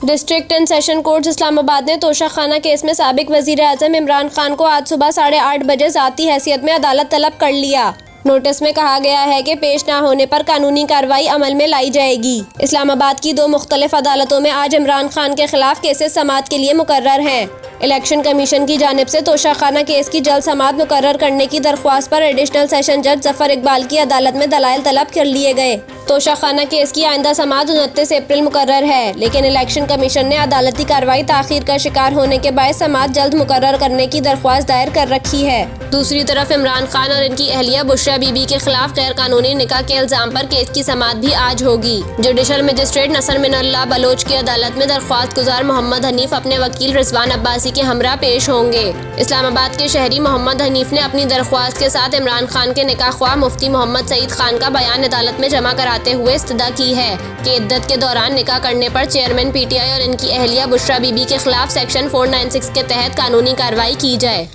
District and session court Islamabad ने तोशा खाना case में साबिक वजीर आजम इमरान खान को आज सुबह 8:30 बजे ज़ाती हैसियत में अदालत तलब कर लिया। नोटिस में कहा गया है कि पेश ना होने पर कानूनी कार्रवाई अमल में लाई जाएगी। इस्लामाबाद की 2 मुख्तलिफ अदालतों में आज इमरान खान के खिलाफ केसेस समाअत के लिए मुकर्रर हैं। इलेक्शन कमीशन की जानिब से तोशा खाना केस की जल्द समाअत मुकर्रर करने की दरख्वास्त पर एडिशनल सेशन जज जफर इकबाल की अदालत में दलाइल तलब कर लिए गए। तोशा खाना केस की आइंदा समाअत 29 अप्रैल मुकर्रर है, लेकिन इलेक्शन कमीशन ने अदालती कार्रवाई ताखीर का शिकार होने के बाद समाअत जल्द मुकर्रर करने की दरख्वास्त दायर कर रखी है। दूसरी तरफ इमरान खान और इनकी अहलिया बुशरा बीबी के खिलाफ गैर कानूनी निकाह के इल्जाम पर केस की समाअत भी आज होगी। जुडिशल मजिस्ट्रेट नसर मिनल्लाह बलोच की अदालत में दरख्वास्त गुजार मोहम्मद हनीफ अपने वकील रिजवान अब्बासी के हमरा पेश होंगे। इस्लामाबाद के शहरी मोहम्मद हनीफ ने अपनी दरख्वास्त के साथ इमरान खान के निकाह ख्वाह मुफ्ती मोहम्मद सईद खान का बयान अदालत में जमा कराते हुए इस्तदा की है कि इद्दत के दौरान निकाह करने पर चेयरमैन PTI और इनकी अहलिया बुशरा बीबी के खिलाफ सेक्शन 496 के तहत कानूनी कार्रवाई की जाए।